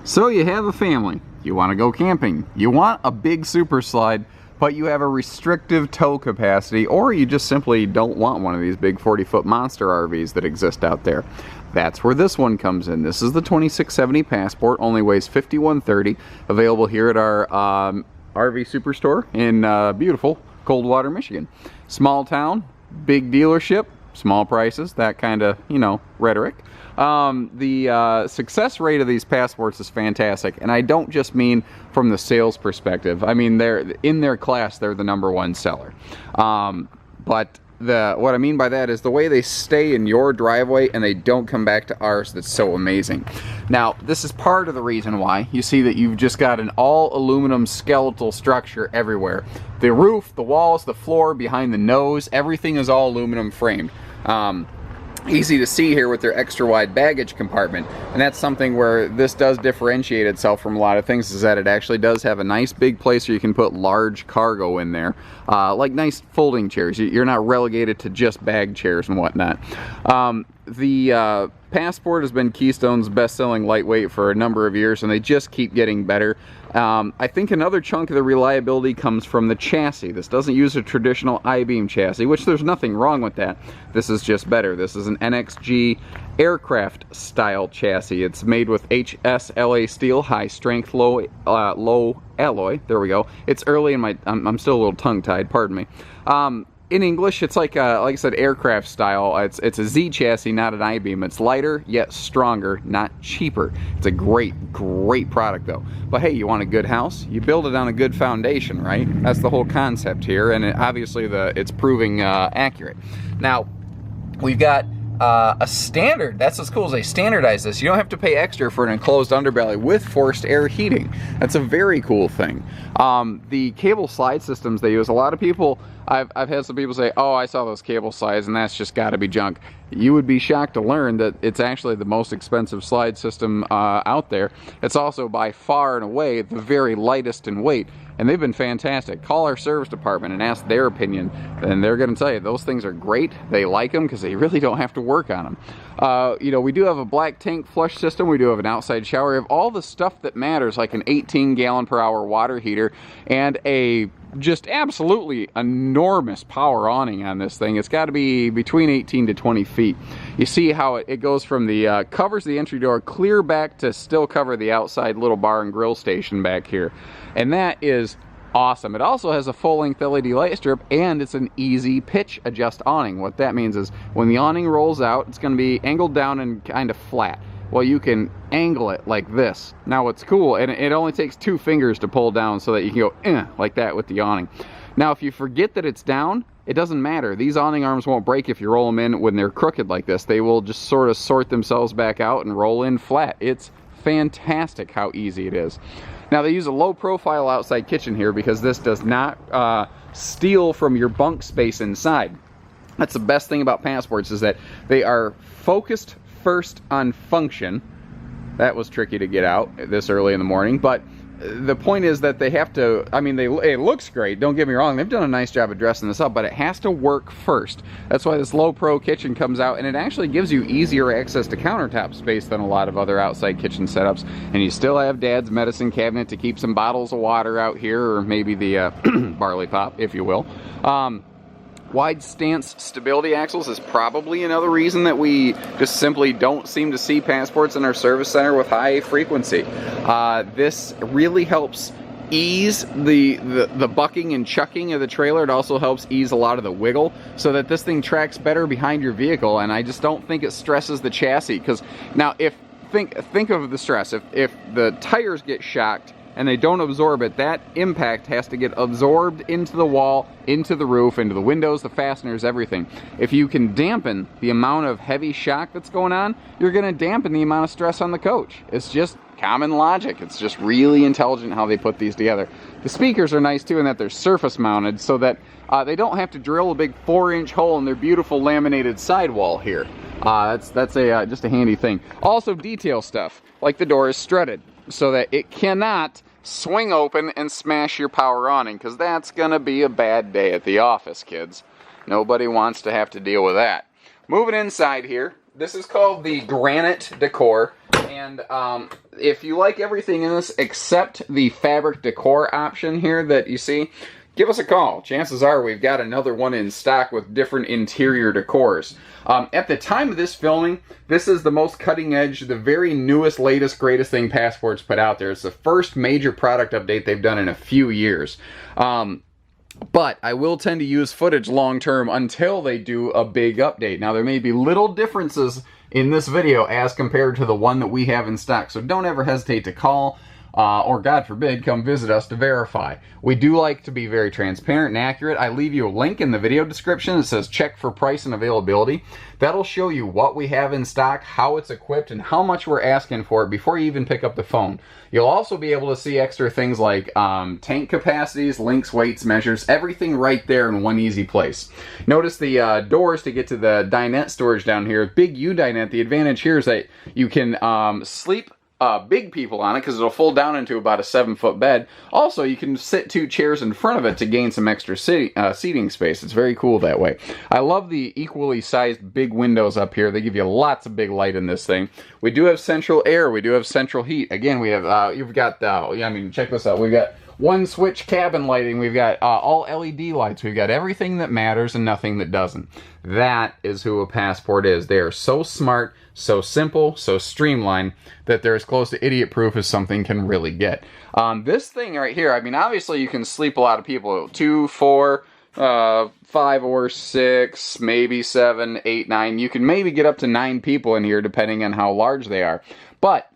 So you have a family, you want to go camping, you want a big super slide, but you have a restrictive tow capacity, or you just simply don't want one of these big 40-foot monster RVs that exist out there. That's where this one comes in. This is the 2670 Passport, only weighs 5130, available here at our RV Superstore in beautiful Coldwater, Michigan. Small town, big dealership, small prices, that kind of, you know, rhetoric. The success rate of these Passports is fantastic, and I don't just mean from the sales perspective. I mean, they're in their class, they're the #1 seller. But what I mean by that is the way they stay in your driveway and they don't come back to ours. That's so amazing. Now, this is part of the reason why you see that you've just got an all aluminum skeletal structure everywhere. The roof, the walls, the floor, behind the nose, everything is all aluminum framed. Easy to see here with their extra wide baggage compartment, and that's something where this does differentiate itself from a lot of things, is that it actually does have a nice big place where you can put large cargo in there, like nice folding chairs. You're not relegated to just bag chairs and whatnot. The Passport has been Keystone's best-selling lightweight for a number of years, and they just keep getting better. I think another chunk of the reliability comes from the chassis. This doesn't use a traditional I-beam chassis, which there's nothing wrong with that. This is just better. This is an NXG aircraft style chassis. It's made with HSLA steel, high strength, low alloy. There we go. It's early in my, I'm still a little tongue-tied, pardon me. In English, it's like I said, aircraft style. It's a Z chassis, not an I-beam. It's lighter, yet stronger, not cheaper. It's a great product, though. But hey, you want a good house? You build it on a good foundation, right? That's the whole concept here, and obviously it's proving accurate. Now, we've got a standard. That's what's cool, is they standardize this. You don't have to pay extra for an enclosed underbelly with forced air heating. That's a very cool thing. The cable slide systems they use, a lot of people, I've had some people say, oh, I saw those cable slides and that's just got to be junk. You would be shocked to learn that it's actually the most expensive slide system out there. It's also by far and away the very lightest in weight, and they've been fantastic. Call our service department and ask their opinion, and they're going to tell you those things are great. They like them because they really don't have to work on them. You know, we do have a black tank flush system. We do have an outside shower. We have all the stuff that matters, like an 18-gallon-per-hour water heater and a just absolutely enormous power awning on this thing. It's got to be between 18 to 20 feet. You see how it goes from the covers the entry door clear back to still cover the outside little bar and grill station back here, and that is awesome. It also has a full-length LED light strip, and it's an easy pitch adjust awning. What that means is when the awning rolls out, it's going to be angled down and kind of flat. Well, you can angle it like this. Now what's cool, and it only takes 2 fingers to pull down so that you can go like that with the awning. Now if you forget that it's down, it doesn't matter. These awning arms won't break if you roll them in when they're crooked like this. They will just sort of sort themselves back out and roll in flat. It's fantastic how easy it is. Now they use a low profile outside kitchen here because this does not steal from your bunk space inside. That's the best thing about Passports, is that they are focused first on function. That was tricky to get out this early in the morning, but the point is that they have to, I mean, it looks great, don't get me wrong, they've done a nice job of dressing this up, but it has to work first. That's why this low pro kitchen comes out, and it actually gives you easier access to countertop space than a lot of other outside kitchen setups, and you still have Dad's medicine cabinet to keep some bottles of water out here, or maybe the barley pop, if you will. Wide stance stability axles is probably another reason that we just simply don't seem to see Passports in our service center with high frequency. This really helps ease the bucking and chucking of the trailer. It also helps ease a lot of the wiggle so that this thing tracks better behind your vehicle, and I just don't think it stresses the chassis. Because now think of the stress. If the tires get shocked and they don't absorb it, that impact has to get absorbed into the wall, into the roof, into the windows, the fasteners, everything. If you can dampen the amount of heavy shock that's going on, you're going to dampen the amount of stress on the coach. It's just common logic. It's just really intelligent how they put these together. The speakers are nice too in that they're surface mounted so that they don't have to drill a big 4-inch hole in their beautiful laminated sidewall here. That's just a handy thing. Also detail stuff, like the door is strutted so that it cannot swing open and smash your power awning, because that's gonna be a bad day at the office, kids. Nobody wants to have to deal with that. Moving inside here, This is called the Granite Decor, and if you like everything in this except the fabric decor option here that you see, give us a call. Chances are we've got another one in stock with different interior decors. At the time of this filming, this is the most cutting edge, the very newest, latest, greatest thing Passport's put out there. It's the first major product update they've done in a few years. But I will tend to use footage long term until they do a big update. Now, there may be little differences in this video as compared to the one that we have in stock, so don't ever hesitate to call or, God forbid, come visit us to verify. We do like to be very transparent and accurate. I leave you a link in the video description that says check for price and availability. That'll show you what we have in stock, how it's equipped, and how much we're asking for it before you even pick up the phone. You'll also be able to see extra things like tank capacities, links, weights, measures, everything right there in one easy place. Notice the doors to get to the dinette storage down here. Big U dinette. The advantage here is that you can sleep big people on it because it'll fold down into about a 7-foot bed. Also, you can sit 2 chairs in front of it to gain some extra seating space. It's very cool that way. I love the equally sized big windows up here. They give you lots of big light in this thing. We do have central air. We do have central heat. Again, we have, you've got, check this out. We've got 1-switch cabin lighting. We've got all LED lights. We've got everything that matters and nothing that doesn't. That is who a Passport is. They are so smart, so simple, so streamlined that they're as close to idiot-proof as something can really get. This thing right here, I mean, obviously you can sleep a lot of people. 2, 4, 5 or 6, maybe 7, 8, 9. You can maybe get up to 9 people in here depending on how large they are. But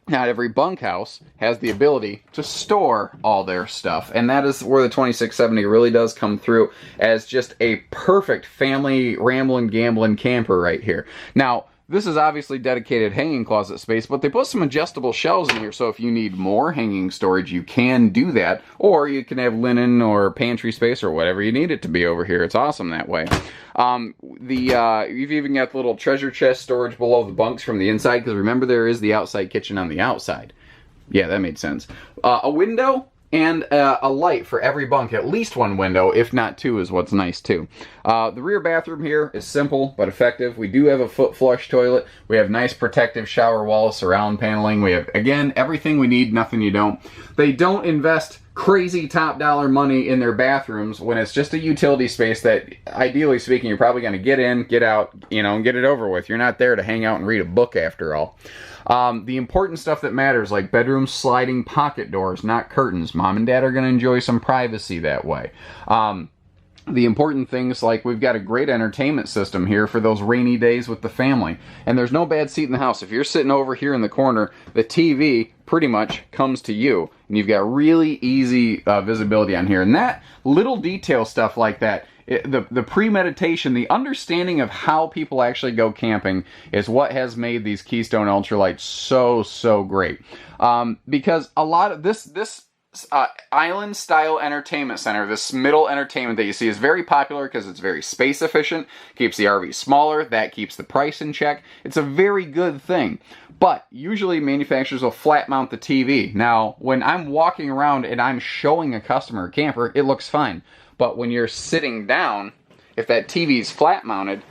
not every bunkhouse has the ability to store all their stuff, and that is where the 2670 really does come through as just a perfect family ramblin' gamblin' camper right here. Now, this is obviously dedicated hanging closet space, but they put some adjustable shelves in here, so if you need more hanging storage, you can do that, or you can have linen or pantry space or whatever you need it to be over here. It's awesome that way. You've even got the little treasure chest storage below the bunks from the inside, because remember there is the outside kitchen on the outside. Yeah, that made sense. A window and a light for every bunk. At least 1 window, if not 2, is what's nice too. The rear bathroom here is simple but effective. We do have a foot flush toilet. We have nice protective shower walls, surround paneling. We have, again, everything we need, nothing you don't. They don't invest crazy top dollar money in their bathrooms when it's just a utility space that, ideally speaking, you're probably going to get in, get out, and get it over with. You're not there to hang out and read a book after all. The important stuff that matters, like bedroom sliding pocket doors, not curtains. Mom and Dad are going to enjoy some privacy that way. The important things, like we've got a great entertainment system here for those rainy days with the family. And there's no bad seat in the house. If you're sitting over here in the corner, the TV pretty much comes to you. And you've got really easy visibility on here. And that little detail stuff like that, the premeditation, the understanding of how people actually go camping is what has made these Keystone Ultralites so great. Because a lot of this island style entertainment center, this middle entertainment that you see, is very popular because it's very space efficient, keeps the RV smaller, that keeps the price in check. It's a very good thing. But usually manufacturers will flat mount the TV. Now, when I'm walking around and I'm showing a customer a camper, it looks fine. But when you're sitting down, if that TV's flat mounted,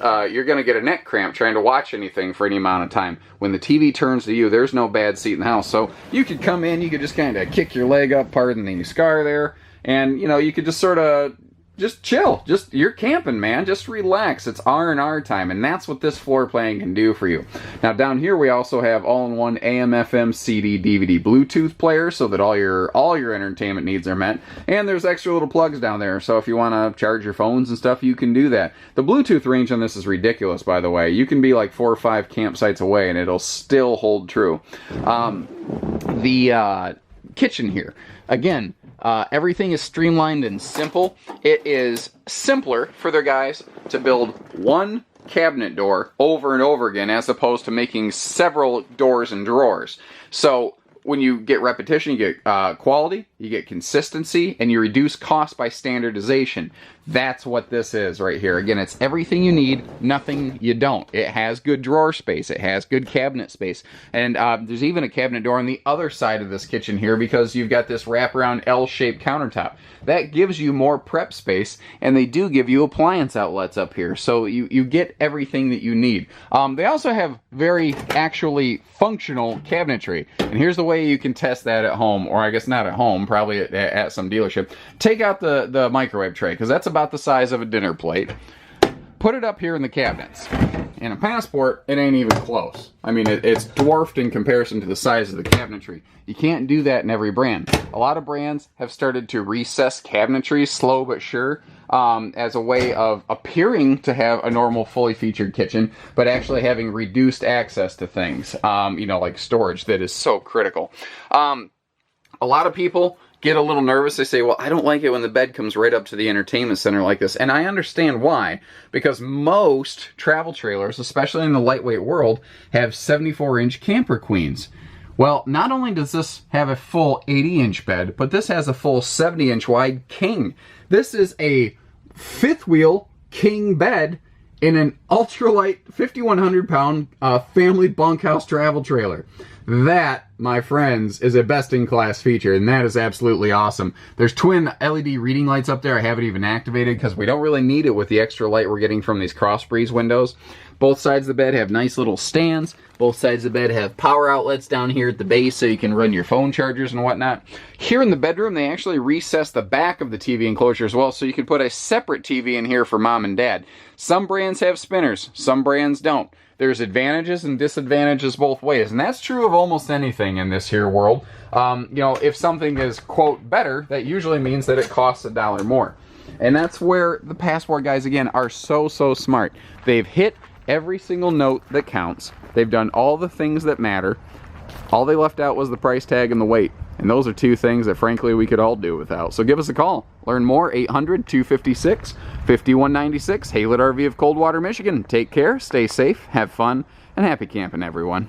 you're going to get a neck cramp trying to watch anything for any amount of time. When the TV turns to you, there's no bad seat in the house. So you could come in, you could just kind of kick your leg up, pardon the scar there, and you could just sort of just chill. You're camping, man. Just relax. It's R&R time, and that's what this floor plan can do for you. Now down here we also have all-in-one AM, FM, CD, DVD, Bluetooth player, so that all your entertainment needs are met. And there's extra little plugs down there, so if you want to charge your phones and stuff, you can do that. The Bluetooth range on this is ridiculous, by the way. You can be like 4 or 5 campsites away, and it'll still hold true. The kitchen here, again, everything is streamlined and simple. It is simpler for their guys to build one cabinet door over and over again as opposed to making several doors and drawers. So when you get repetition, you get quality, you get consistency, and you reduce cost by standardization. That's what this is right here. Again, it's everything you need, nothing you don't. It has good drawer space. It has good cabinet space. And there's even a cabinet door on the other side of this kitchen here because you've got this wraparound L-shaped countertop. That gives you more prep space, and they do give you appliance outlets up here. So you get everything that you need. They also have very actually functional cabinetry. And here's the way you can test that at home, or I guess not at home, probably at some dealership. Take out the microwave tray, because that's about the size of a dinner plate. Put it up here in the cabinets. In a Passport, it ain't even close. I mean, it's dwarfed in comparison to the size of the cabinetry. You can't do that in every brand. A lot of brands have started to recess cabinetry, slow but sure, as a way of appearing to have a normal fully featured kitchen, but actually having reduced access to things, you know, like storage that is so critical. A lot of people get a little nervous. They say, well, I don't like it when the bed comes right up to the entertainment center like this. And I understand why, because most travel trailers, especially in the lightweight world, have 74-inch camper queens. Well, not only does this have a full 80-inch bed, but this has a full 70-inch wide king. This is a fifth wheel king bed in an ultralight 5,100-pound family bunkhouse travel trailer. That, my friends, is a best-in-class feature, and that is absolutely awesome. There's twin LED reading lights up there. I haven't even activated because we don't really need it with the extra light we're getting from these cross breeze windows. Both sides of the bed have nice little stands. Both sides of the bed have power outlets down here at the base so you can run your phone chargers and whatnot. Here in the bedroom, they actually recess the back of the TV enclosure as well, so you can put a separate TV in here for mom and dad. Some brands have spinners, some brands don't. There's advantages and disadvantages both ways, and that's true of almost anything in this here world. You know, if something is, quote, better, that usually means that it costs $1 more. And that's where the Passport guys, again, are so smart. They've hit every single note that counts. They've done all the things that matter. All they left out was the price tag and the weight. And those are two things that, frankly, we could all do without. So give us a call. Learn more, 800-256-5196. Haylett RV of Coldwater, Michigan. Take care, stay safe, have fun, and happy camping, everyone.